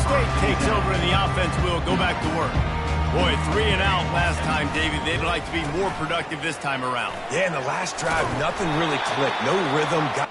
State takes over and the offense will go back to work. Boy, 3 and out last time, David. They'd like to be more productive this time around. Yeah, in the last drive, nothing really clicked. No rhythm.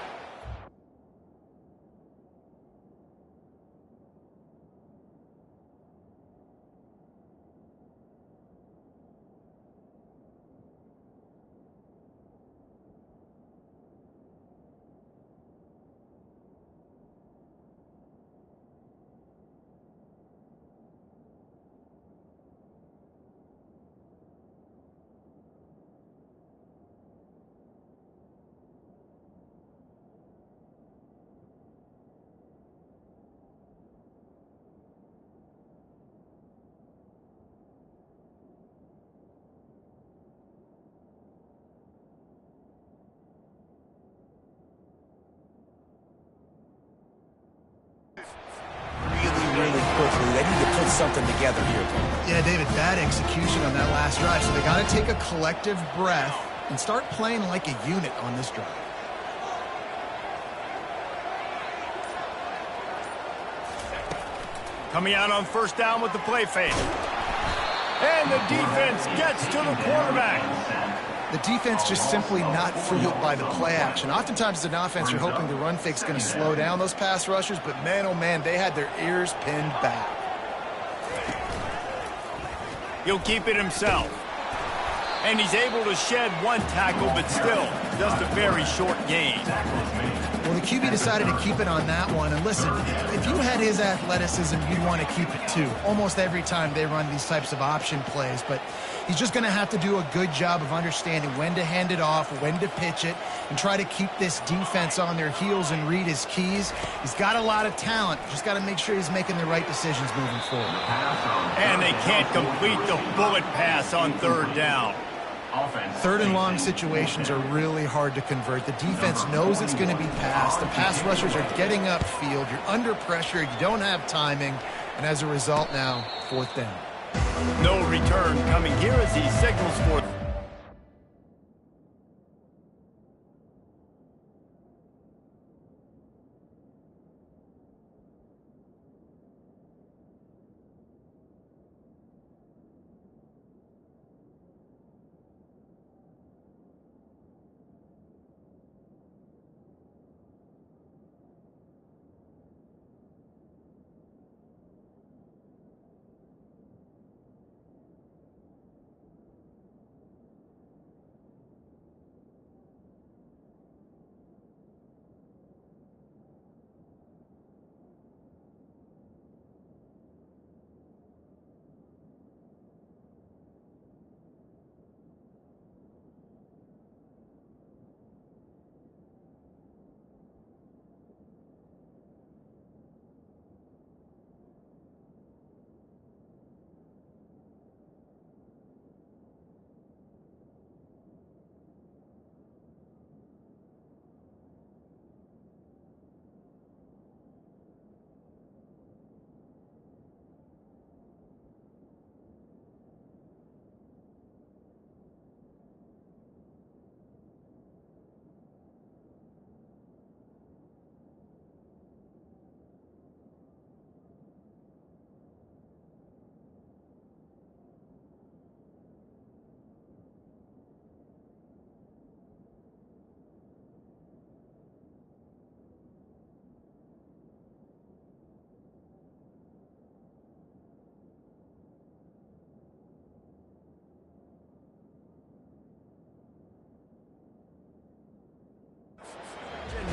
Really quickly. They need to put something together here. Yeah, David, bad execution on that last drive. So they got to take a collective breath and start playing like a unit on this drive. Coming out on first down with the play fake. And the defense gets to the quarterback. The defense just simply not fooled by the play action. Oftentimes as an offense, you're hoping the run fake's going to slow down those pass rushers, but man, oh man, they had their ears pinned back. He'll keep it himself. And he's able to shed one tackle, but still, just a very short gain. Well, the QB decided to keep it on that one. And listen, if you had his athleticism, you'd want to keep it too. Almost every time they run these types of option plays. But he's just going to have to do a good job of understanding when to hand it off, when to pitch it, and try to keep this defense on their heels and read his keys. He's got a lot of talent. Just got to make sure he's making the right decisions moving forward. And they can't complete the bullet pass on third down. Third and long situations are really hard to convert. The defense knows it's going to be passed. The pass rushers are getting upfield. You're under pressure. You don't have timing. And as a result now, fourth down. No return coming here as he signals for...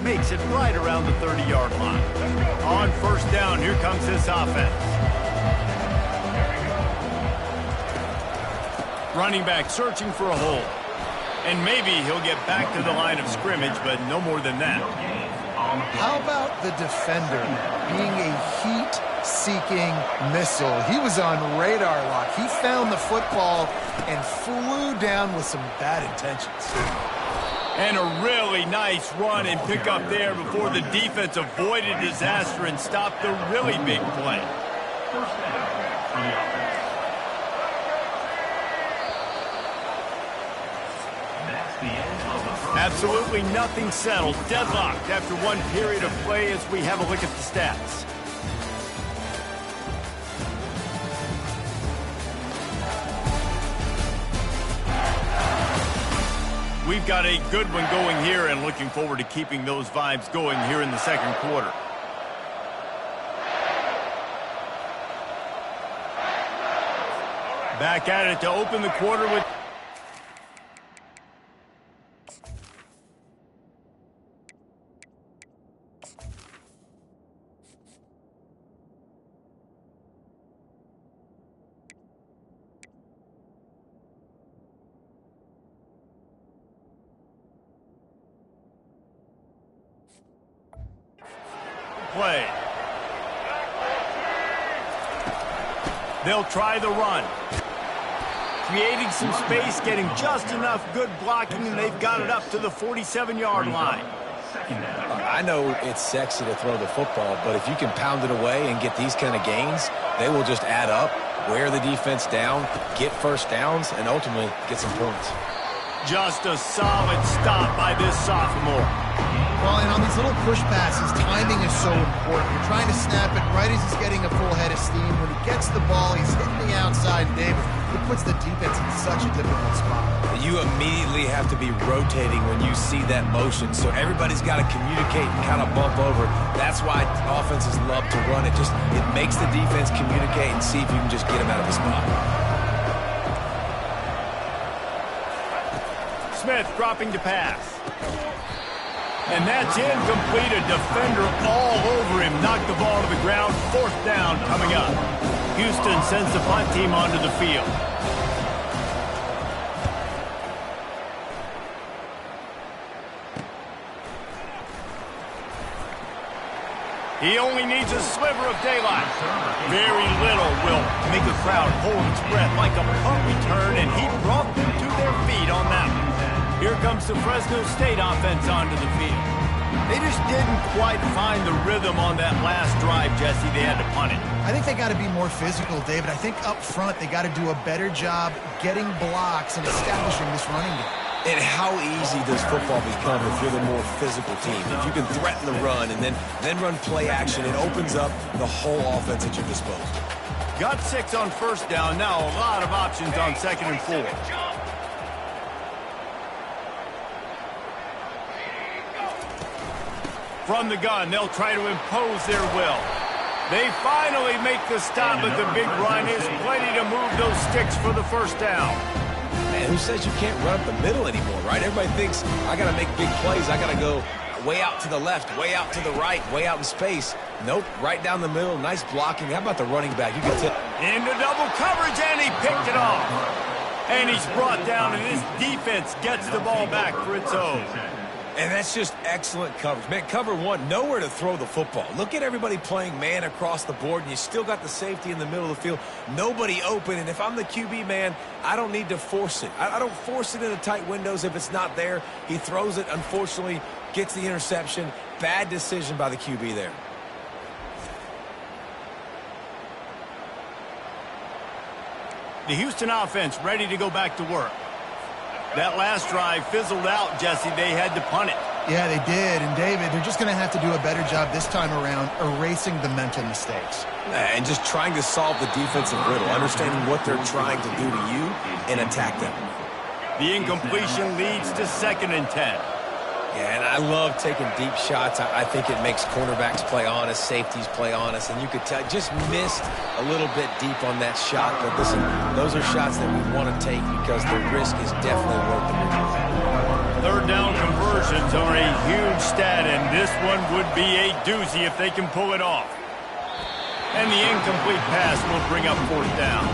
Makes it right around the 30-yard line. On first down, here comes this offense. Running back searching for a hole. And maybe he'll get back to the line of scrimmage, but no more than that. How about the defender being a heat-seeking missile? He was on radar lock. He found the football and flew down with some bad intentions. And a really nice run and pick up there before the defense avoided disaster and stopped the really big play. Absolutely nothing settled. Deadlocked after one period of play as we have a look at the stats. we've got a good one going here and looking forward to keeping those vibes going here in the second quarter. Back at it to open the quarter with... play. They'll try the run. Creating some space, getting just enough good blocking, and they've got it up to the 47-yard line. I know it's sexy to throw the football, but if you can pound it away and get these kind of gains, they will just add up, wear the defense down, get first downs, and ultimately get some points. Just a solid stop by this sophomore. Well, and on these little push passes, timing is so important. You're trying to snap it right as he's getting a full head of steam. When he gets the ball, he's hitting the outside, and David, it puts the defense in such a difficult spot. You immediately have to be rotating when you see that motion, so everybody's got to communicate and kind of bump over. That's why offenses love to run it. It makes the defense communicate and see if you can just get them out of the spot. Smith dropping to pass. And that's incomplete. A defender all over him. Knocked the ball to the ground. Fourth down coming up. Houston sends the punt team onto the field. He only needs a sliver of daylight. Very little will make a crowd hold its breath like a punt return, and he brought them to their feet on that one. Here comes the Fresno State offense onto the field. They just didn't quite find the rhythm on that last drive, Jesse. They had to punt it. I think they got to be more physical, David. I think up front they got to do a better job getting blocks and establishing this running game. And how easy does football become if you're the more physical team? If you can threaten the run and then run play action, it opens up the whole offense at your disposal. Got 6 on first down. Now a lot of options on 2nd and 4. From the gun, they'll try to impose their will. They finally make the stop, but the big run is plenty to move those sticks for the first down. Man, who says you can't run up the middle anymore, right? Everybody thinks, I got to make big plays. I got to go way out to the left, way out to the right, way out in space. Nope, right down the middle. Nice blocking. How about the running back? You can tell. Into double coverage, and he picked it off. And he's brought down, and his defense gets the ball back for its own. And that's just excellent coverage. Man, cover one, nowhere to throw the football. Look at everybody playing man across the board, and you still got the safety in the middle of the field. Nobody open, and if I'm the QB, man, I don't need to force it. I don't force it into tight windows if it's not there. He throws it, unfortunately, gets the interception. Bad decision by the QB there. The Houston offense ready to go back to work. That last drive fizzled out, Jesse. They had to punt it. Yeah, they did. And, David, they're just going to have to do a better job this time around erasing the mental mistakes. And just trying to solve the defensive riddle, understanding what they're trying to do to you and attack them. The incompletion leads to 2nd and 10. Yeah, and I love taking deep shots. I think it makes cornerbacks play honest, safeties play honest, and you could tell just missed a little bit deep on that shot. But listen, those are shots that we want to take because the risk is definitely worth it. 3rd down conversions are a huge stat, and this one would be a doozy if they can pull it off. And the incomplete pass will bring up 4th down.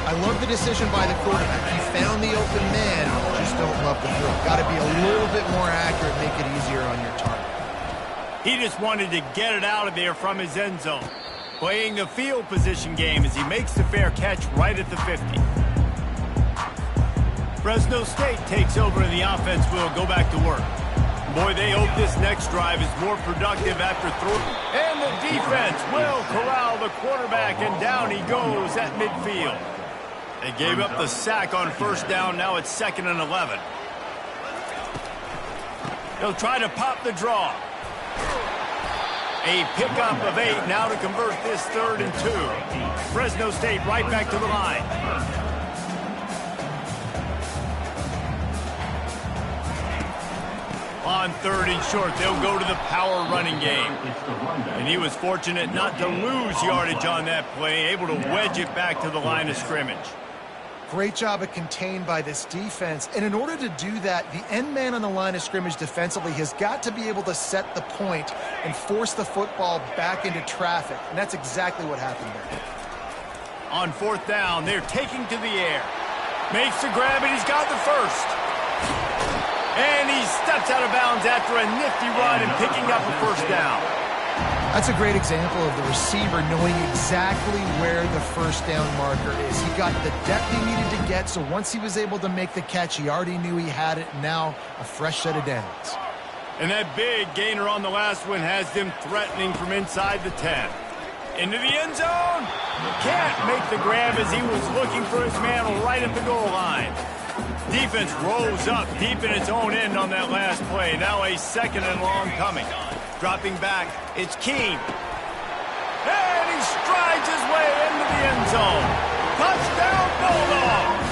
I love the decision by the quarterback. He found the open man. Just don't love the throw. Got to be a little bit more accurate, make it easier on your target. He just wanted to get it out of there from his end zone. Playing the field position game as he makes the fair catch right at the 50. Fresno State takes over and the offense will go back to work. Boy, they hope this next drive is more productive after throwing. And the defense will corral the quarterback, and down he goes at midfield. They gave up the sack on 1st down. Now it's 2nd and 11. They'll try to pop the draw. A pickup of 8 now to convert this 3rd and 2. Fresno State right back to the line. On 3rd and short, they'll go to the power running game. And he was fortunate not to lose yardage on that play, able to wedge it back to the line of scrimmage. Great job of contained by this defense. And in order to do that, the end man on the line of scrimmage defensively has got to be able to set the point and force the football back into traffic. And that's exactly what happened there. On 4th down, they're taking to the air. Makes the grab, and he's got the first. And he steps out of bounds after a nifty run and picking up a first down. That's a great example of the receiver knowing exactly where the first down marker is. He got the depth he needed to get, so once he was able to make the catch, he already knew he had it. Now a fresh set of downs. And that big gainer on the last one has them threatening from inside the 10. Into the end zone. Can't make the grab as he was looking for his man right at the goal line. Defense rose up deep in its own end on that last play. Now a 2nd and long coming. Dropping back, it's Keene. And he strides his way into the end zone. Touchdown, Bulldogs!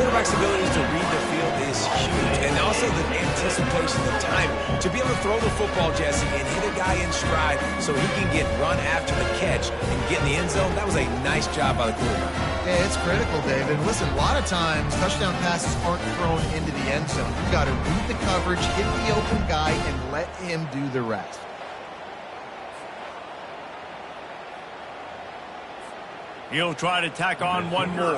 Quarterback's abilities to read the field is huge, and also the anticipation, the time to be able to throw the football, Jesse, and hit a guy in stride so he can get run after the catch and get in the end zone. That was a nice job by the quarterback. Yeah, it's critical, David. Listen, a lot of times touchdown passes aren't thrown into the end zone. You've got to read the coverage, hit the open guy, and let him do the rest. He'll try to tack on one more.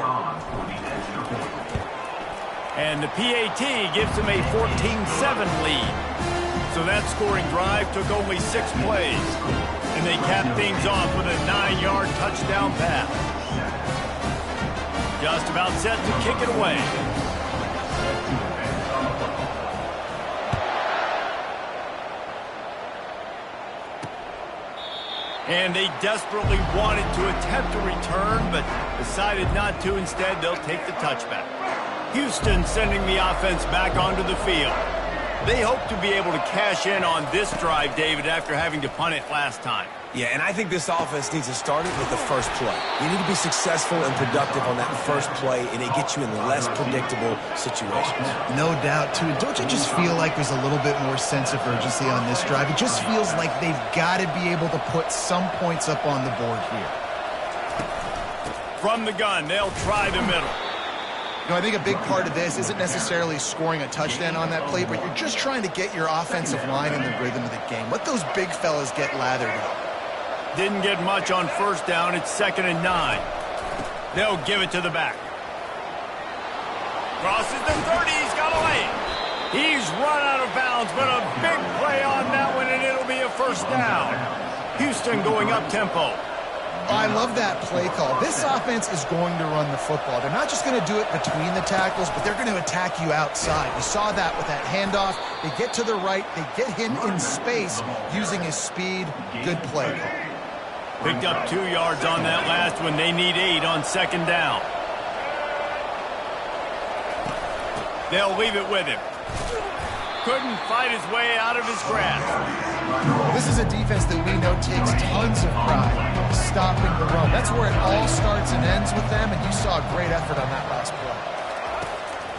And the PAT gives him a 14-7 lead. So that scoring drive took only 6 plays. And they capped things off with a 9-yard touchdown pass. Just about set to kick it away. And they desperately wanted to attempt a return, but decided not to. Instead, they'll take the touchback. Houston sending the offense back onto the field. They hope to be able to cash in on this drive, David, after having to punt it last time. Yeah, and I think this offense needs to start it with the first play. You need to be successful and productive on that first play, and it gets you in less predictable situations. No doubt, too. Don't you just feel like there's a little bit more sense of urgency on this drive? It just feels like they've got to be able to put some points up on the board here. From the gun, they'll try the middle. You know, I think a big part of this isn't necessarily scoring a touchdown on that play, but you're just trying to get your offensive line in the rhythm of the game. Let those big fellas get lathered up. Didn't get much on first down. It's 2nd and 9. They'll give it to the back. Crosses the 30. He's got away. He's run out of bounds, but a big play on that one, and it'll be a first down. Houston going up-tempo. I love that play call. This offense is going to run the football. They're not just going to do it between the tackles, but they're going to attack you outside. You saw that with that handoff. They get to the right. They get him in space using his speed. Good play call. Picked up 2 yards on that last one. They need 8 on 2nd down. They'll leave it with him. Couldn't fight his way out of his grasp. This is a defense that we know takes tons of pride in stopping the run. That's where it all starts and ends with them, and you saw a great effort on that last play.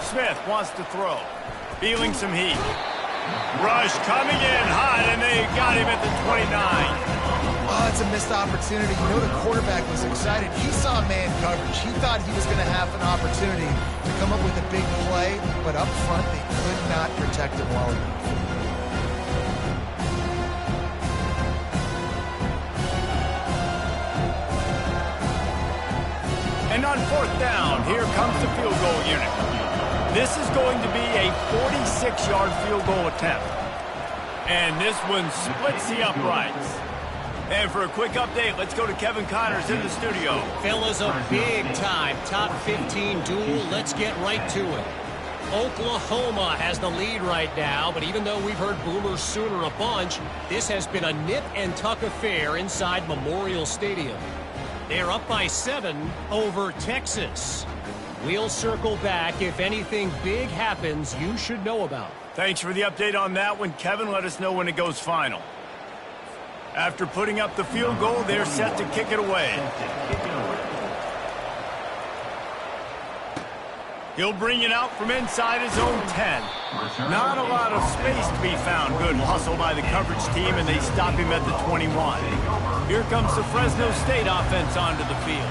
Smith wants to throw. Feeling some heat. Rush coming in hot, and they got him at the 29. Oh, it's a missed opportunity. You know the quarterback was excited. He saw man coverage. He thought he was going to have an opportunity to come up with a big play, but up front they could not protect him well enough. And on 4th down, here comes the field goal unit. This is going to be a 46-yard field goal attempt. And this one splits the uprights. And for a quick update, let's go to Kevin Connors in the studio. Fellas, a big-time top 15 duel. Let's get right to it. Oklahoma has the lead right now, but even though we've heard Boomer Sooner a bunch, this has been a nip-and-tuck affair inside Memorial Stadium. They're up by 7 over Texas. We'll circle back. If anything big happens, you should know about. Thanks for the update on that one, Kevin. Let us know when it goes final. After putting up the field goal, they're set to kick it away. He'll bring it out from inside his own 10. Not a lot of space to be found. Good hustle by the coverage team, and they stop him at the 21. Here comes the Fresno State offense onto the field.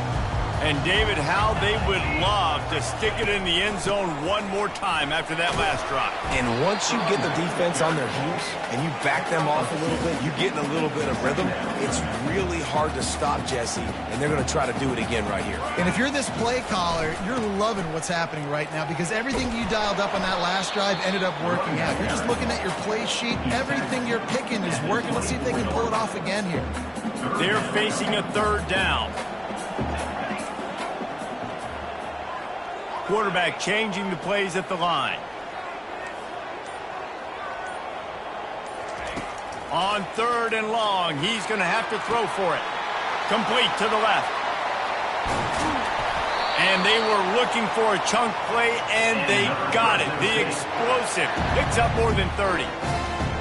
And David, how they would love to stick it in the end zone one more time after that last drive. And once you get the defense on their heels and you back them off a little bit, you get in a little bit of rhythm, it's really hard to stop Jesse, and they're going to try to do it again right here. And if you're this play caller, you're loving what's happening right now because everything you dialed up on that last drive ended up working out. You're just looking at your play sheet. Everything you're picking is working. Let's see if they can pull it off again here. They're facing a third down. Quarterback changing the plays at the line. On third and long, he's going to have to throw for it. Complete to the left. And they were looking for a chunk play, and they got it. The explosive picks up more than 30.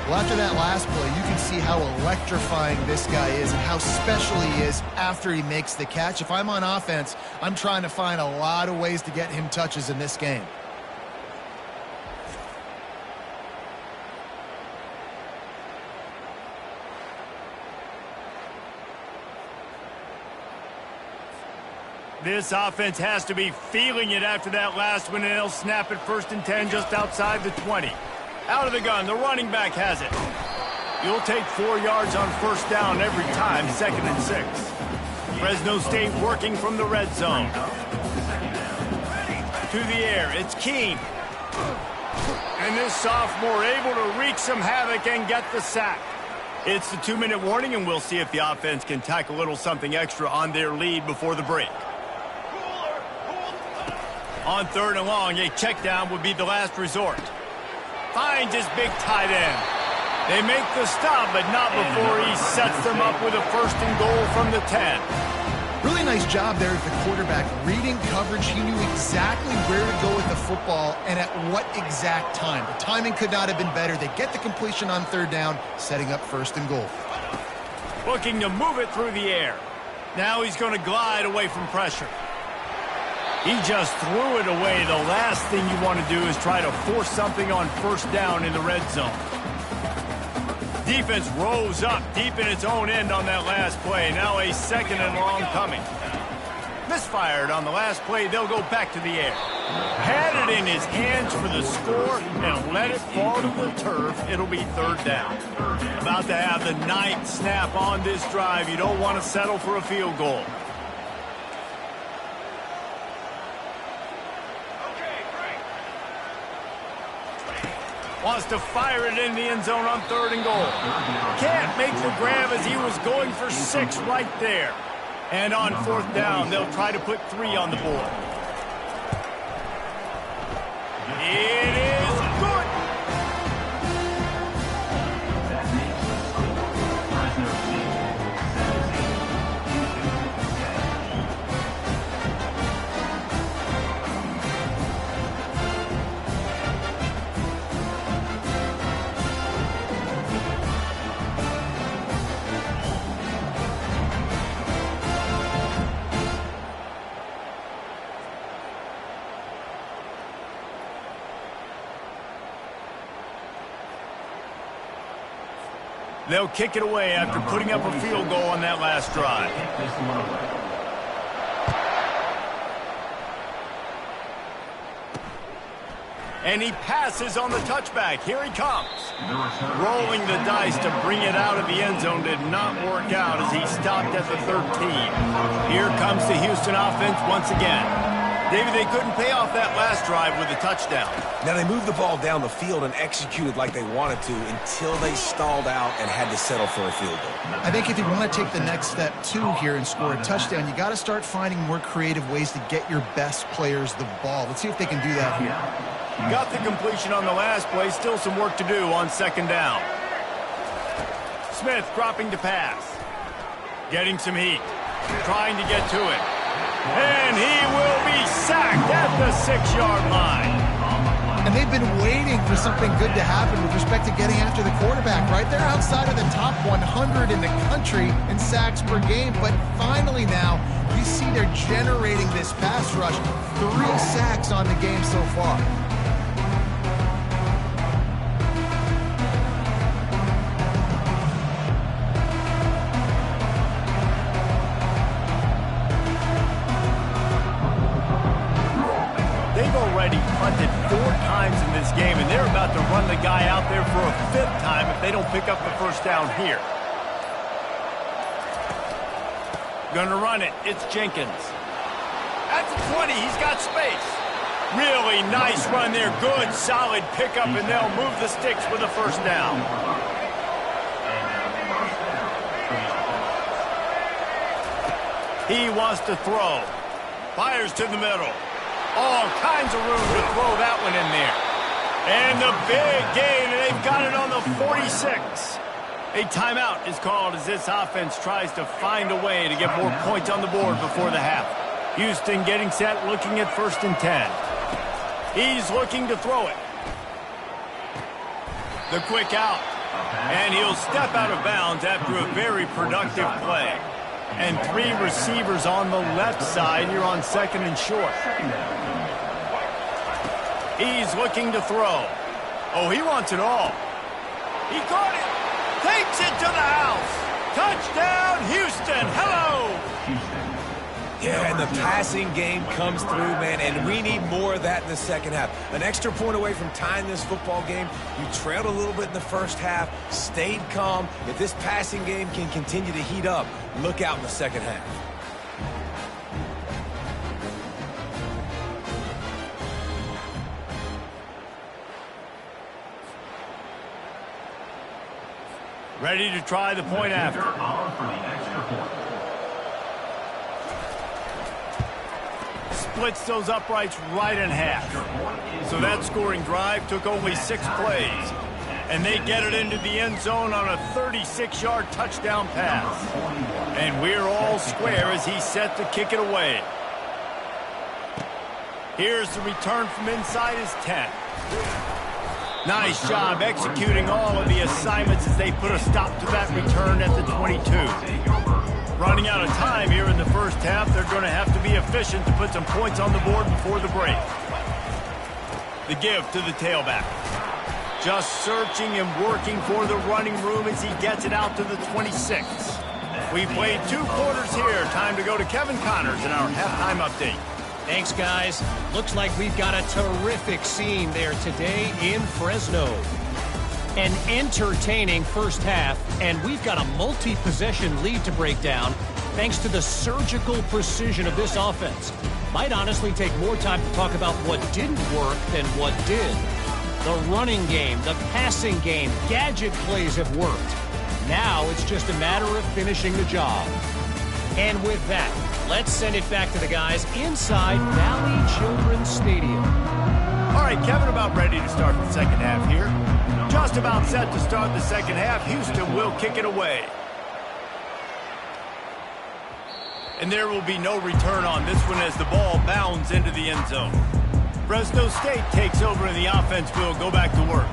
Well, after that last play, you can see how electrifying this guy is and how special he is after he makes the catch. If I'm on offense, I'm trying to find a lot of ways to get him touches in this game. This offense has to be feeling it after that last one, and they'll snap it 1st and 10 just outside the 20. Out of the gun, the running back has it. You'll take 4 yards on 1st down every time, 2nd and 6. Fresno State working from the red zone. To the air, it's Keene. And this sophomore able to wreak some havoc and get the sack. It's the 2-minute warning, and we'll see if the offense can tack a little something extra on their lead before the break. On 3rd and long, a check down would be the last resort. Finds his big tight end. They make the stop, but not before he sets them up with a 1st and goal from the 10. Really nice job there at the quarterback. Reading coverage, he knew exactly where to go with the football and at what exact time. The timing could not have been better. They get the completion on 3rd down, setting up 1st and goal. Looking to move it through the air. Now he's going to glide away from pressure. He just threw it away. The last thing you want to do is try to force something on 1st down in the red zone. Defense rose up deep in its own end on that last play. Now a 2nd and long coming. Misfired on the last play. They'll go back to the air. Had it in his hands for the score and let it fall to the turf. It'll be 3rd down. About to have the 9th snap on this drive. You don't want to settle for a field goal. Wants to fire it in the end zone on 3rd and goal. Can't make the grab as he was going for 6 right there. And on 4th down, they'll try to put 3 on the board. It is good. They'll kick it away after putting up a field goal on that last drive. And he passes on the touchback. Here he comes. Rolling the dice to bring it out of the end zone did not work out as he stopped at the 13. Here comes the Houston offense once again. David, they couldn't pay off that last drive with a touchdown. Now, they moved the ball down the field and executed like they wanted to until they stalled out and had to settle for a field goal. I think if you want to take the next step, too, here and score a touchdown, you got to start finding more creative ways to get your best players the ball. Let's see if they can do that here. Got the completion on the last play. Still some work to do on 2nd down. Smith dropping to pass. Getting some heat. Trying to get to it. And he will be sacked at the 6-yard line. And they've been waiting for something good to happen with respect to getting after the quarterback, right? They're outside of the top 100 in the country in sacks per game, but finally now You see they're generating this pass rush. 3 sacks on the game so far. They've already punted 4 times in this game, and they're about to run the guy out there for a 5th time if they don't pick up the first down here. Gonna run it. It's Jenkins. At the 20, he's got space. Really nice run there. Good, solid pickup, and they'll move the sticks with a first down. He wants to throw. Fires to the middle. All kinds of room to throw that one in there. And the big gain, and they've got it on the 46. A timeout is called as this offense tries to find a way to get more points on the board before the half. Houston getting set, looking at 1st and 10. He's looking to throw it. The quick out. And he'll step out of bounds after a very productive play. And 3 receivers on the left side here on 2nd and short. He's looking to throw. Oh, he wants it all. He caught it. Takes it to the house. Touchdown, Houston. Hello. Yeah, and the passing game comes through, man, and we need more of that in the second half. An extra point away from tying this football game. You trailed a little bit in the first half, stayed calm. If this passing game can continue to heat up, look out in the second half. Ready to try the point after. Splits those uprights right in half. So that scoring drive took only 6 plays. And they get it into the end zone on a 36-yard touchdown pass. And we're all square as he's set to kick it away. Here's the return from inside his 10. Nice job executing all of the assignments as they put a stop to that return at the 22. Running out of time here in the first half, they're going to have to be efficient to put some points on the board before the break. The give to the tailback. Just searching and working for the running room as he gets it out to the 26. We played 2 quarters here. Time to go to Kevin Connors in our halftime update. Thanks, guys. Looks like we've got a terrific scene there today in Fresno. An entertaining first half, and we've got a multi-possession lead to break down thanks to the surgical precision of this offense. Might honestly take more time to talk about what didn't work than what did. The running game, the passing game, gadget plays have worked. Now it's just a matter of finishing the job. And with that, let's send it back to the guys inside Valley Children's Stadium. All right, Kevin, about ready to start the second half here. Just about set to start the second half. Houston will kick it away. And there will be no return on this one as the ball bounds into the end zone. Fresno State takes over and the offense will go back to work.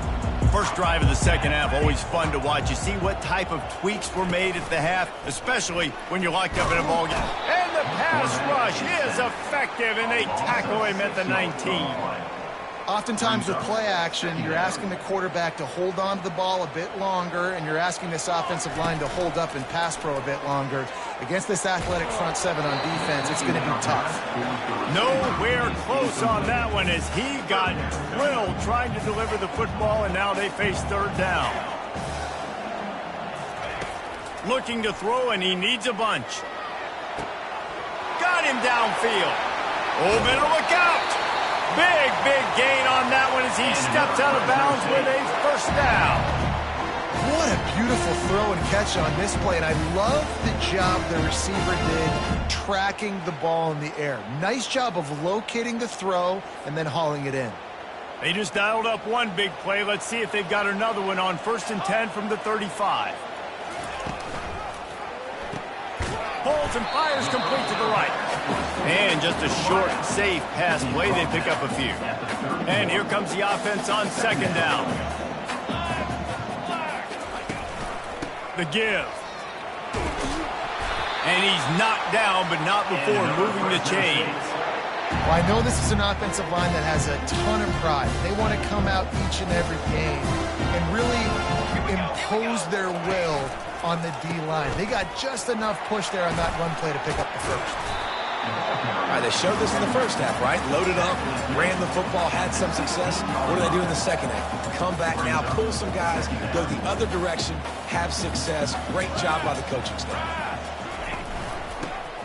First drive of the second half, always fun to watch. You see what type of tweaks were made at the half, especially when you're locked up in a ball game. And the pass rush is effective, and they tackle him at the 19. Oftentimes with play action, you're asking the quarterback to hold on to the ball a bit longer, and you're asking this offensive line to hold up and pass pro a bit longer. Against this athletic front 7 on defense, it's going to be tough. Nowhere close on that one as he got drilled trying to deliver the football, and now they face 3rd down. Looking to throw, and he needs a bunch. Got him downfield. Oh, better look out. Big gain on that one as he steps out of bounds with a first down. What a beautiful throw and catch on this play, and I love the job the receiver did tracking the ball in the air. Nice job of locating the throw and then hauling it in. They just dialed up one big play. Let's see if they've got another one on 1st and 10 from the 35. Holds and fires complete to the right. And just a short, safe pass play. They pick up a few. And here comes the offense on 2nd down. The give. And he's knocked down, but not before moving the chains. Well, I know this is an offensive line that has a ton of pride. They want to come out each and every game and really impose their will on the D-line. They got just enough push there on that run play to pick up the first. All right, they showed this in the first half, right? Loaded up, ran the football, had some success. What do they do in the second half? Come back now, pull some guys, go the other direction, have success. Great job by the coaching staff.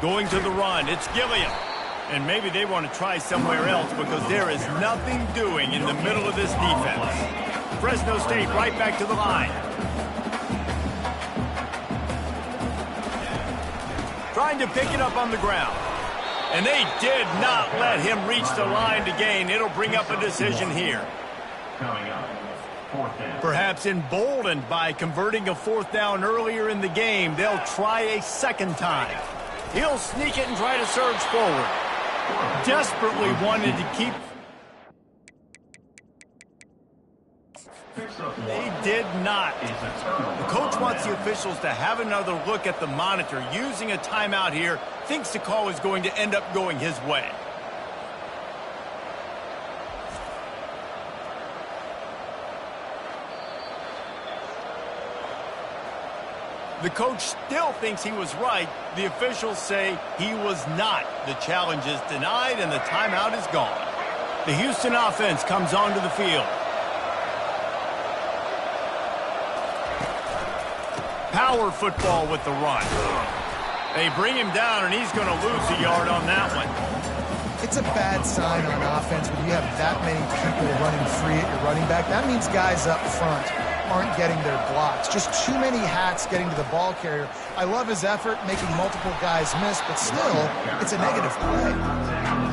Going to the run, it's Gilliam. And maybe they want to try somewhere else because there is nothing doing in the middle of this defense. Fresno State right back to the line. Trying to pick it up on the ground. And they did not let him reach the line to gain. It'll bring up a decision here. Perhaps emboldened by converting a fourth down earlier in the game, they'll try a second time. He'll sneak it and try to surge forward. Desperately wanted to keep... They did not. The coach wants the officials to have another look at the monitor. Using a timeout here, thinks the call is going to end up going his way. The coach still thinks he was right. The officials say he was not. The challenge is denied and the timeout is gone. The Houston offense comes onto the field. Power football with the run. They bring him down, and he's going to lose a yard on that one. It's a bad sign on offense when you have that many people running free at your running back. That means guys up front aren't getting their blocks. Just too many hats getting to the ball carrier. I love his effort, making multiple guys miss, but still, it's a negative play.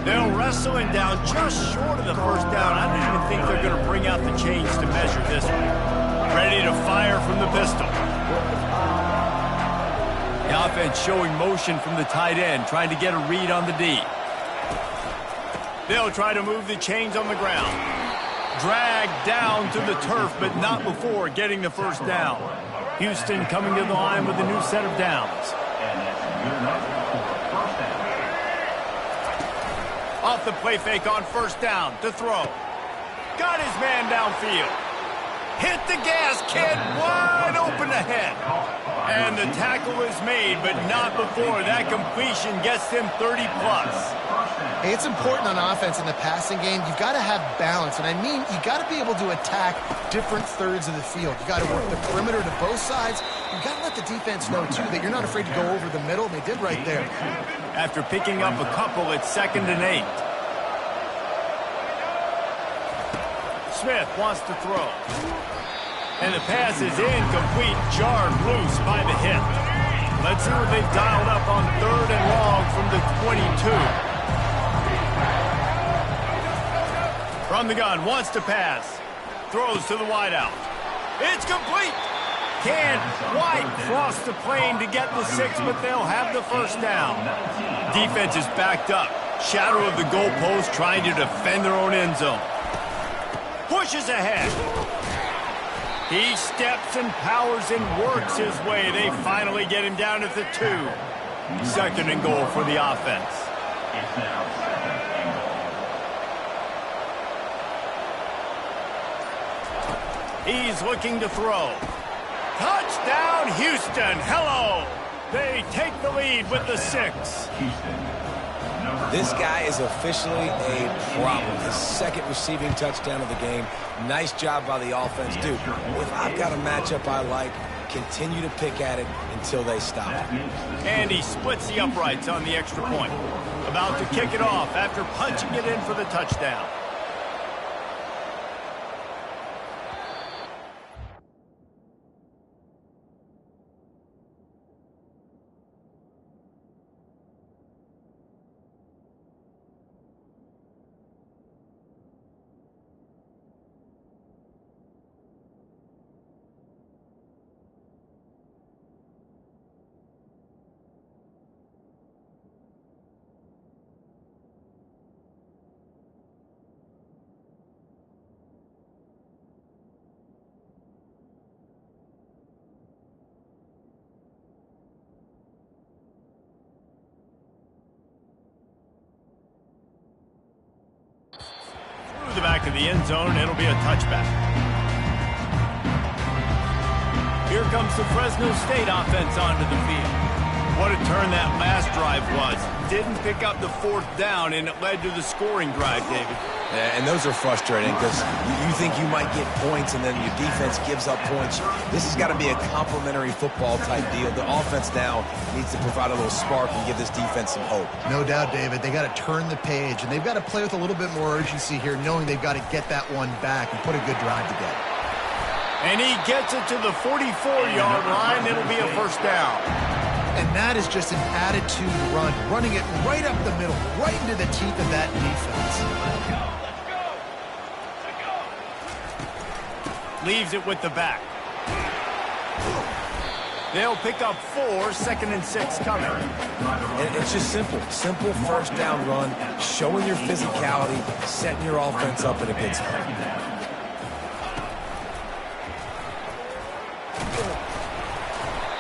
They'll wrestle him down just short of the first down. I don't even think they're going to bring out the chains to measure this one. Ready to fire from the pistol. The offense showing motion from the tight end, trying to get a read on the D. They'll try to move the chains on the ground. Dragged down to the turf, but not before getting the first down. Houston coming to the line with a new set of downs. Off the play fake on first down to throw. Got his man downfield. Hit the gas, kid, wide open ahead. And the tackle is made, but not before that completion gets them 30-plus. Hey, it's important on offense in the passing game. You've got to have balance, and I mean you've got to be able to attack different thirds of the field. You've got to work the perimeter to both sides. You've got to let the defense know, too, that you're not afraid to go over the middle, and they did right there. After picking up a couple, it's 2nd and 8. Smith wants to throw. And the pass is incomplete, jarred loose by the hit. Let's see what they've dialed up on 3rd and long from the 22. From the gun, wants to pass. Throws to the wideout. It's complete. Can't quite cross the plane to get the 6, but they'll have the first down. Defense is backed up. Shadow of the goalpost trying to defend their own end zone. Pushes ahead. He steps and powers and works his way. They finally get him down at the 2. 2nd and goal for the offense. He's looking to throw. Touchdown, Houston. Hello. They take the lead with the 6. This guy is officially a problem. His 2nd receiving touchdown of the game. Nice job by the offense. Dude, if I've got a matchup I like, continue to pick at it until they stop. And he splits the uprights on the extra point. About to kick it off after punching it in for the touchdown. the back of the end zone. It'll be a touchback. Here comes the Fresno State offense onto the field. What a turn that last drive was. Didn't pick up the 4th down, and it led to the scoring drive, David. Yeah, and those are frustrating because you think you might get points, and then your defense gives up points. This has got to be a complementary football type deal. The offense now needs to provide a little spark and give this defense some hope. No doubt, David. They got to turn the page, and they've got to play with a little bit more urgency here, knowing they've got to get that one back and put a good drive together. And he gets it to the 44-yard line. It'll be a first down. And that is just an attitude run, running it right up the middle, right into the teeth of that defense. Leaves it with the back. They'll pick up 4, 2nd and 6 coming. And it's just simple. Simple first down run, showing your physicality, setting your offense up in a good spot.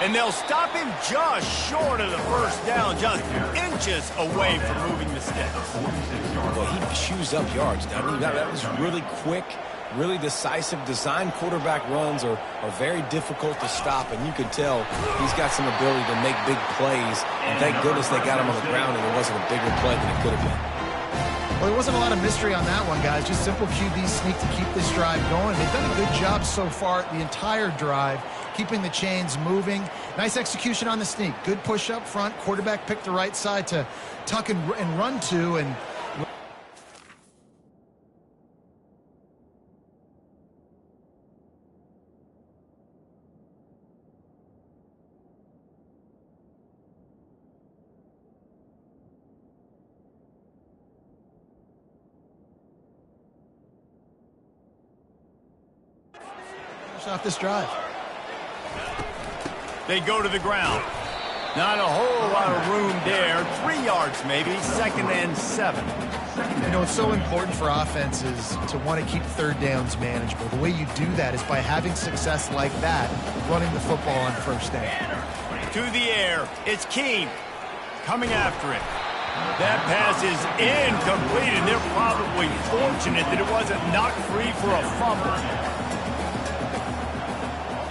And they'll stop him just short of the first down, just inches away from moving the sticks. Well, he chews up yards. I mean, that was really quick, really decisive. Design quarterback runs are very difficult to stop, and you could tell he's got some ability to make big plays. And thank goodness they got him on the ground, and it wasn't a bigger play than it could have been. Well, there wasn't a lot of mystery on that one, guys. Just simple QB sneak to keep this drive going. They've done a good job so far the entire drive, keeping the chains moving. Nice execution on the sneak. Good push up front. Quarterback picked the right side to tuck and run to, and off this drive. They go to the ground. Not a whole lot of room there. 3 yards maybe, 2nd and 7. You know, it's so important for offenses to want to keep 3rd downs manageable. The way you do that is by having success like that, running the football on 1st down. To the air, it's Keene coming after it. That pass is incomplete, and they're probably fortunate that it wasn't knocked free for a fumble.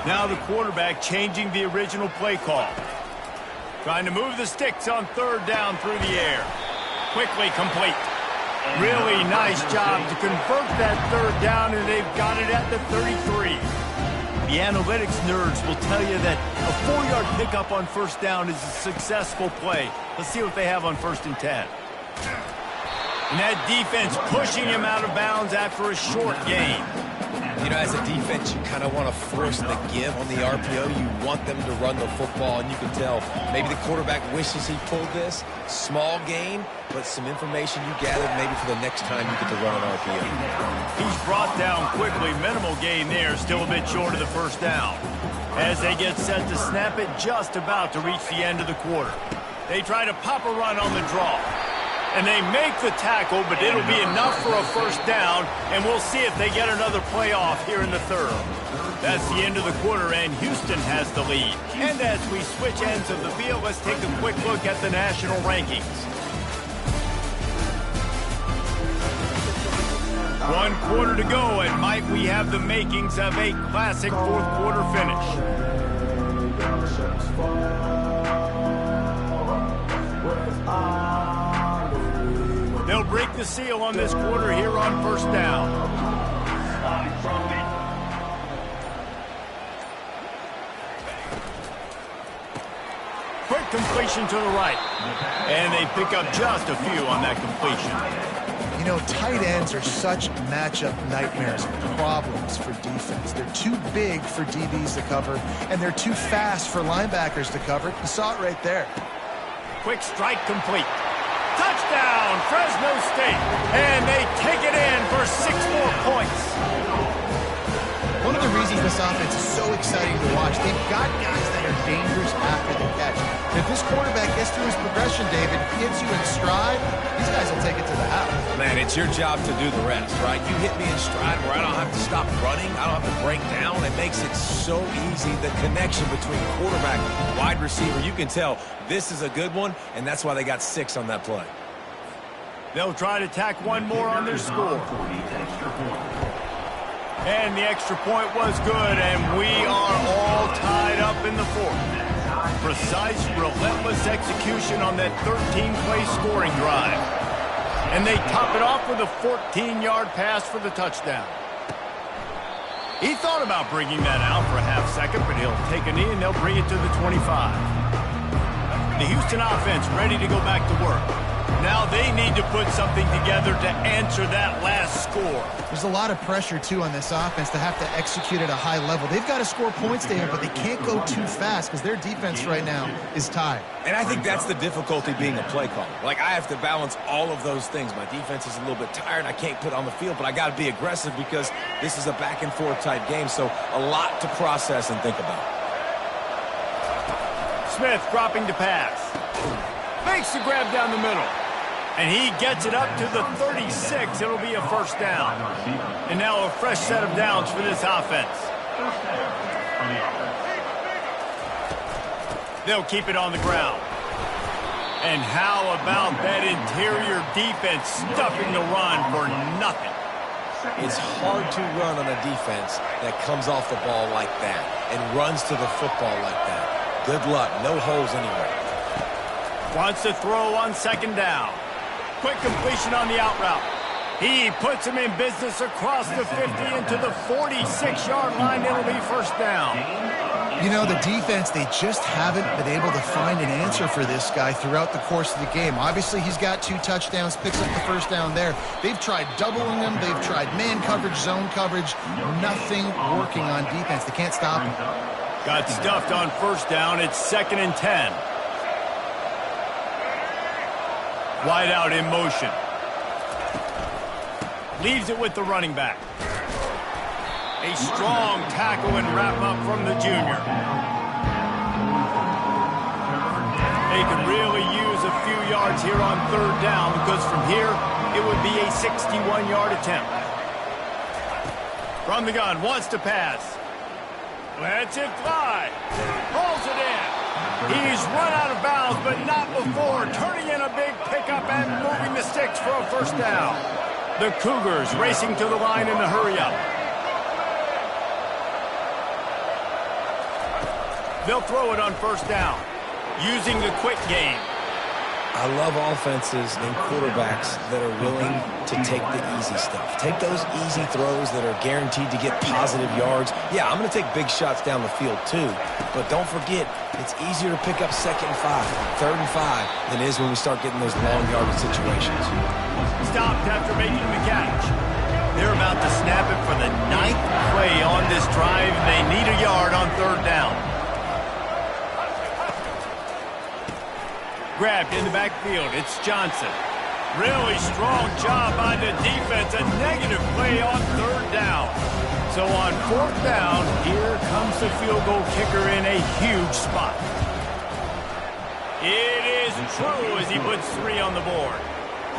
Now the quarterback changing the original play call. Trying to move the sticks on 3rd down through the air. Quickly complete. Really nice job to convert that 3rd down, and they've got it at the 33. The analytics nerds will tell you that a 4-yard pickup on 1st down is a successful play. Let's see what they have on 1st and 10. And that defense pushing him out of bounds after a short gain. You know, as a defense, you kind of want to force the give on the RPO. You want them to run the football, and you can tell maybe the quarterback wishes he pulled this. Small gain, but some information you gathered maybe for the next time you get to run an RPO. He's brought down quickly. Minimal gain there, still a bit short of the 1st down. As they get set to snap it, just about to reach the end of the quarter. They try to pop a run on the draw. And they make the tackle, but it'll be enough for a 1st down, and we'll see if they get another playoff here in the 3rd. That's the end of the quarter, and Houston has the lead. And as we switch ends of the field, let's take a quick look at the national rankings. 1 quarter to go, and might we have the makings of a classic 4th quarter finish. They'll break the seal on this quarter here on 1st down. Quick completion to the right. And they pick up just a few on that completion. You know, tight ends are such matchup nightmares and problems for defense. They're too big for DBs to cover, and they're too fast for linebackers to cover. You saw it right there. Quick strike complete. Touchdown, Fresno State. And they take it in for 6 more points. One of the reasons this offense is so exciting to watch, they've got guys that are dangerous after the catch. If this quarterback gets through his progression, David, gets you in stride, these guys will take it to the house. Man, it's your job to do the rest, right? You hit me in stride where I don't have to stop running. I don't have to break down. It makes it so easy. The connection between quarterback and wide receiver, you can tell this is a good one, and that's why they got 6 on that play. They'll try to tack one more on their score. And the extra point was good, and we are all tied up in the fourth. Precise, relentless execution on that 13-play scoring drive. And they top it off with a 14-yard pass for the touchdown. He thought about bringing that out for a half second, but he'll take a knee and they'll bring it to the 25. The Houston offense ready to go back to work. Now they need to put something together to answer that last score. There's a lot of pressure, too, on this offense to have to execute at a high level. They've got to score points, David, but they can't go too fast because their defense right now is tied. And I think that's the difficulty being a play caller. Like, I have to balance all of those things. My defense is a little bit tired. I can't put on the field, but I got to be aggressive because this is a back-and-forth type game, so a lot to process and think about. Smith dropping to pass. Makes the grab down the middle. And he gets it up to the 36. It'll be a first down. And now a fresh set of downs for this offense. They'll keep it on the ground. And how about that interior defense stuffing the run for nothing? It's hard to run on a defense that comes off the ball like that and runs to the football like that. Good luck. No holes anywhere. Wants to throw on second down. Quick completion on the out route. He puts him in business across the 50 into the 46-yard line. It'll be first down. You know, the defense, they just haven't been able to find an answer for this guy throughout the course of the game. Obviously, he's got 2 touchdowns, picks up the first down there. They've tried doubling him. They've tried man coverage, zone coverage. Nothing working on defense. They can't stop him. Got stuffed on first down. It's 2nd and 10. Wide out in motion. Leaves it with the running back. A strong tackle and wrap up from the junior. They could really use a few yards here on third down because from here it would be a 61-yard attempt. From the gun, wants to pass. Lets it fly. Pulls it in. He's run out of bounds, but not before. Turning in a big pickup and moving the sticks for a first down. The Cougars racing to the line in the hurry-up. They'll throw it on first down, using the quick game. I love offenses and quarterbacks that are willing to take the easy stuff. Take those easy throws that are guaranteed to get positive yards. Yeah, I'm going to take big shots down the field too, but don't forget, it's easier to pick up 2nd and 5, 3rd and 5 than it is when we start getting those long yardage situations. Stopped after making the catch. They're about to snap it for the 9th play on this drive. They need a yard on third down. Grabbed in the backfield. It's Johnson. Really strong job by the defense. A negative play on third down. So on fourth down, here comes the field goal kicker in a huge spot. It is true as he puts 3 on the board.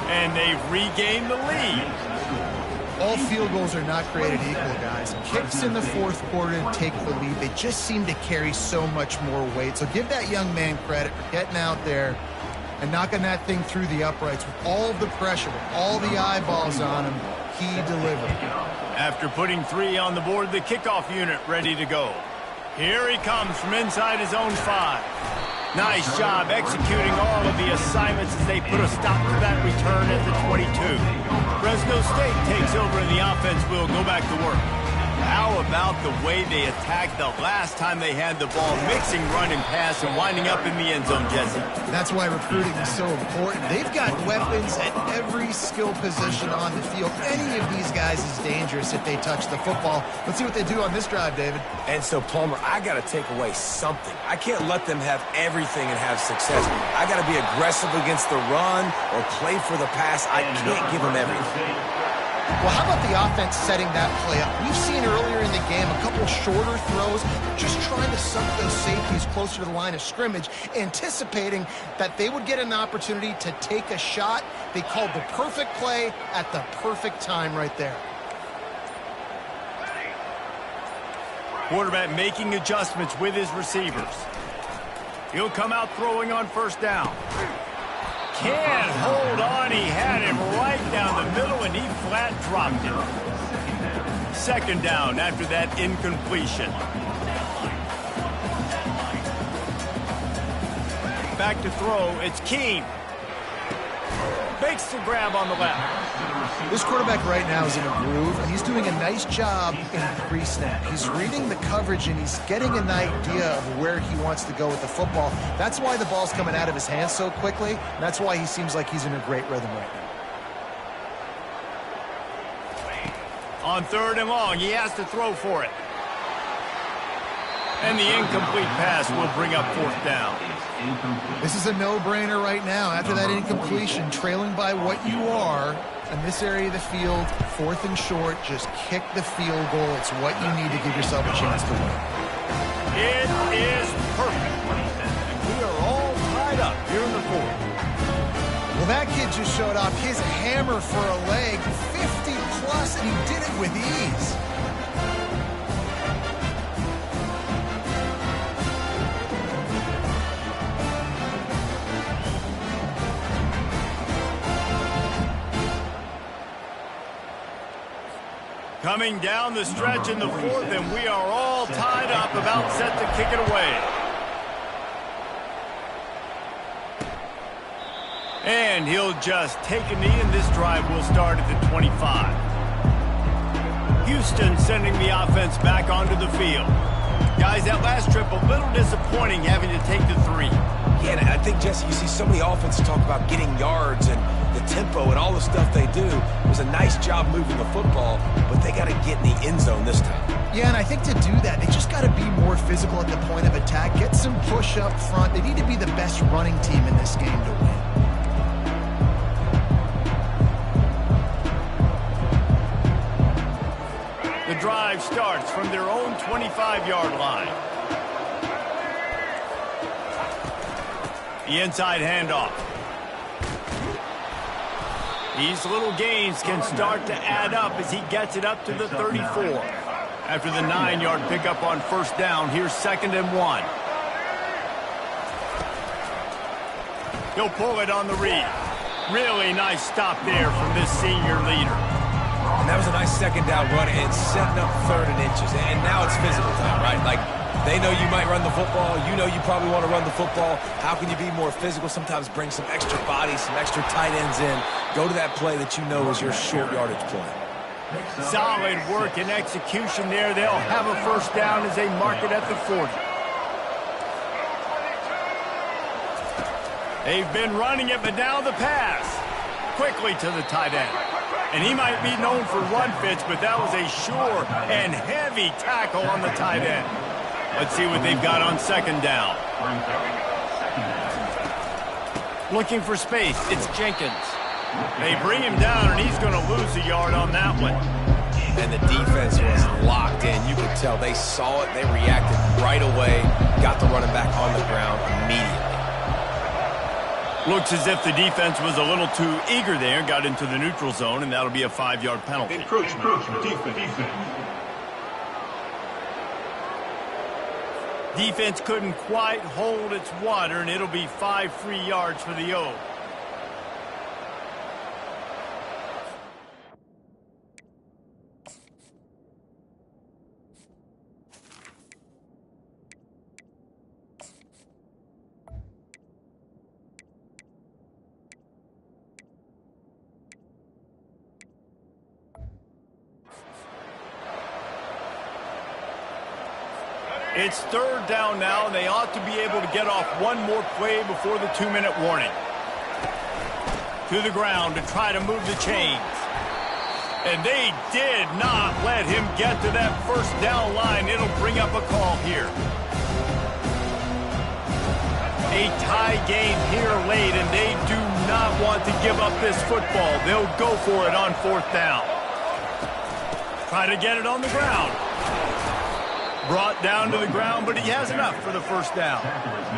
And they've regained the lead. All field goals are not created equal, guys. Kicks in the fourth quarter to take the lead. They just seem to carry so much more weight. So give that young man credit for getting out there and knocking that thing through the uprights with all of the pressure, with all the eyeballs on him. He delivered. After putting 3 on the board, the kickoff unit ready to go. Here he comes from inside his own 5. Nice job executing all of the assignments as they put a stop to that return at the 22. Fresno State takes over and the offense will go back to work. How about the way they attacked the last time they had the ball, mixing run and pass and winding up in the end zone, Jesse? That's why recruiting is so important. They've got weapons at every skill position on the field. Any of these guys is dangerous if they touch the football. Let's see what they do on this drive, David. And so, Palmer, I got to take away something. I can't let them have everything and have success. I got to be aggressive against the run or play for the pass. I can't give them everything. Well, how about the offense setting that play up? We've seen earlier in the game a couple shorter throws, just trying to suck those safeties closer to the line of scrimmage, anticipating that they would get an opportunity to take a shot. They called the perfect play at the perfect time right there. Quarterback making adjustments with his receivers. He'll come out throwing on first down. can't hold on. He had him right down the middle, and he flat dropped it. Second down after that incompletion. Back to throw. It's Keene. Makes the grab on the left. This quarterback right now is in a groove, and he's doing a nice job in pre-snap. He's reading the coverage, and he's getting an idea of where he wants to go with the football. That's why the ball's coming out of his hands so quickly. And that's why he seems like he's in a great rhythm right now. On third and long, he has to throw for it. And the incomplete pass will bring up fourth down. This is a no-brainer right now. After that incompletion, trailing by what you are in this area of the field, fourth and short, just kick the field goal. It's what you need to give yourself a chance to win. It is perfect. And we are all tied up here in the fourth. Well, that kid just showed off his hammer for a leg, 50-plus, and he did it with ease. Coming down the stretch in the fourth, and we are all tied up, about set to kick it away. And he'll just take a knee, and this drive will start at the 25. Houston sending the offense back onto the field. Guys, that last trip, a little disappointing having to take the 3. Yeah, and I think, Jesse, you see so many offenses talk about getting yards and the tempo and all the stuff they do. It was a nice job moving the football, but they got to get in the end zone this time. Yeah, and I think to do that, they just got to be more physical at the point of attack, get some push up front. They need to be the best running team in this game to win. The drive starts from their own 25-yard line. The inside handoff. These little gains can start to add up as he gets it up to the 34. After the 9-yard pickup on first down, here's 2nd and 1. He'll pull it on the read. Really nice stop there from this senior leader. And that was a nice second down run and setting up 3rd and inches. And now it's physical time, right? Like, they know you might run the football. You know you probably want to run the football. How can you be more physical? Sometimes bring some extra bodies, some extra tight ends in. Go to that play that you know is your short yardage play. Solid work and execution there. They'll have a first down as they mark it at the 40. They've been running it, but now the pass. Quickly to the tight end. And he might be known for run fits, but that was a sure and heavy tackle on the tight end. Let's see what they've got on second down. Looking for space. It's Jenkins. They bring him down, and he's going to lose a yard on that one. And the defense was locked in. You could tell they saw it. They reacted right away. Got the running back on the ground immediately. Looks as if the defense was a little too eager there. Got into the neutral zone, and that'll be a 5-yard penalty. Defense couldn't quite hold its water, and it'll be 5 free yards for the O. It's third down now, and they ought to be able to get off one more play before the 2-minute warning. To the ground to try to move the chains. And they did not let him get to that first down line. It'll bring up a call here. A tie game here late, and they do not want to give up this football. They'll go for it on fourth down. Try to get it on the ground. Brought down to the ground, but he has enough for the first down.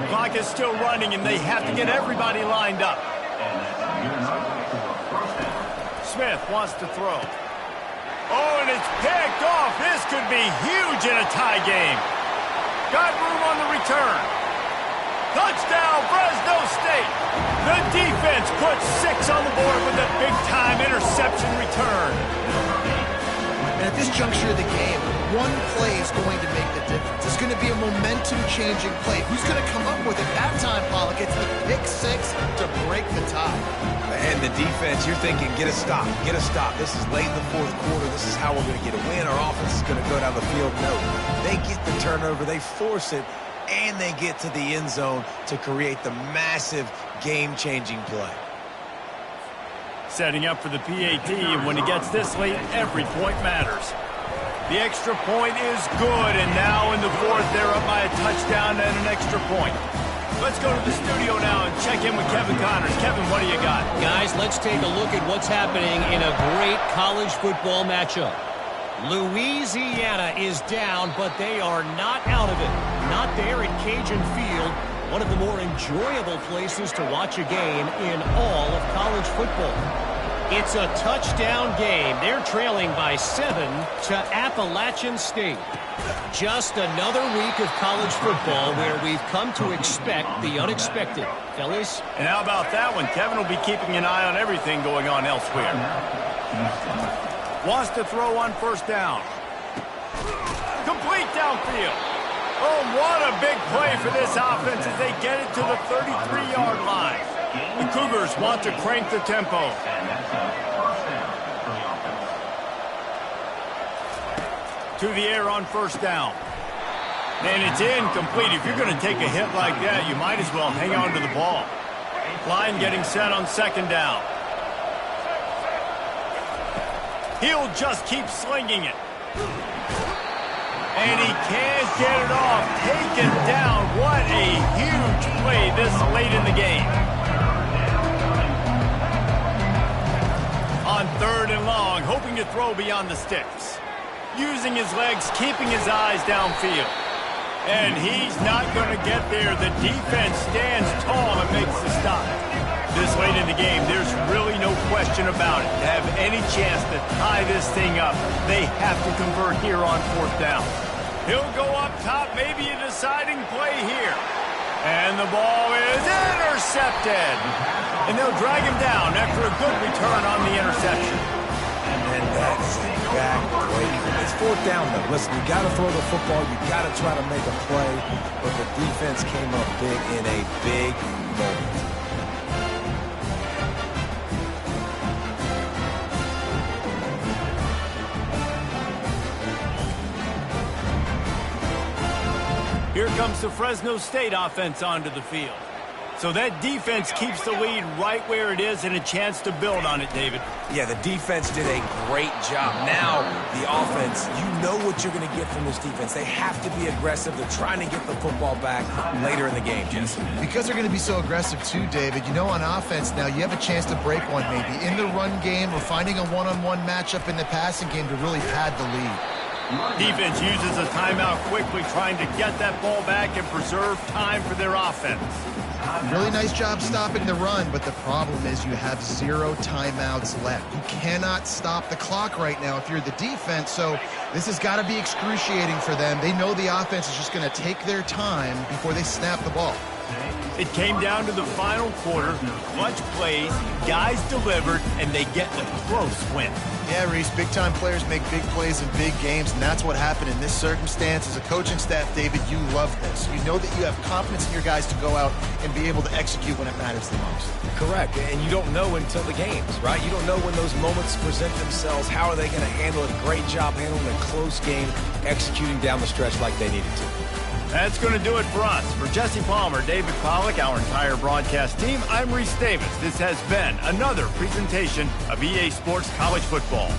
The clock is still running, and they have to get everybody lined up. Smith wants to throw. Oh, and it's picked off. This could be huge in a tie game. Got room on the return. Touchdown, Fresno State. The defense puts 6 on the board with a big-time interception return. And at this juncture of the game, one play is going to make the difference. It's going to be a momentum-changing play. Who's going to come up with it that time, Pollock? It's the pick 6 to break the tie. And the defense, you're thinking, get a stop, get a stop. This is late in the fourth quarter. This is how we're going to get a win. Our offense is going to go down the field. No, they get the turnover, they force it, and they get to the end zone to create the massive game-changing play. Setting up for the PAT, and when he gets this late, every point matters. The extra point is good, and now in the fourth, they're up by a touchdown and an extra point. Let's go to the studio now and check in with Kevin Connors. Kevin, what do you got? Guys, let's take a look at what's happening in a great college football matchup. Louisiana is down, but they are not out of it. Not there at Cajun Field, one of the more enjoyable places to watch a game in all of college football. It's a touchdown game. They're trailing by 7 to Appalachian State. Just another week of college football where we've come to expect the unexpected. Fellas? And how about that one? Kevin will be keeping an eye on everything going on elsewhere. Wants to throw on first down. Complete downfield. Oh, what a big play for this offense as they get it to the 33-yard line. The Cougars want to crank the tempo. To the air on first down. And it's incomplete. If you're going to take a hit like that, you might as well hang on to the ball. Line getting set on second down. He'll just keep slinging it. And he can't get it off. Taken down. What a huge play this late in the game. On third and long, hoping to throw beyond the sticks. Using his legs, keeping his eyes downfield. And he's not going to get there. The defense stands tall and makes the stop. This late in the game, there's really no question about it. To have any chance to tie this thing up, they have to convert here on fourth down. He'll go up top, maybe a deciding play here. And the ball is intercepted. And they'll drag him down after a good return on the interception. And that's back-breaking. It's fourth down, though. Listen, you got to throw the football. You got to try to make a play. But the defense came up big in a big moment. Here comes the Fresno State offense onto the field. So that defense keeps the lead right where it is and a chance to build on it, David. Yeah, the defense did a great job. Now, the offense, you know what you're going to get from this defense. They have to be aggressive. They're trying to get the football back later in the game, Jesse. Because they're going to be so aggressive too, David, you know, on offense now, you have a chance to break one maybe in the run game or finding a one-on-one matchup in the passing game to really pad the lead. Defense uses a timeout quickly, trying to get that ball back and preserve time for their offense. Really nice job stopping the run, but the problem is you have 0 timeouts left. You cannot stop the clock right now if you're the defense, so this has got to be excruciating for them. They know the offense is just going to take their time before they snap the ball. It came down to the final quarter, clutch plays, guys delivered, and they get a close win. Yeah, Reese, big-time players make big plays in big games, and that's what happened in this circumstance. As a coaching staff, David, you love this. You know that you have confidence in your guys to go out and be able to execute when it matters the most. Correct, and you don't know until the games, right? You don't know when those moments present themselves. How are they going to handle it? Great job handling a close game, executing down the stretch like they needed to. That's going to do it for us. For Jesse Palmer, David Pollock, our entire broadcast team, I'm Reese Davis. This has been another presentation of EA Sports College Football.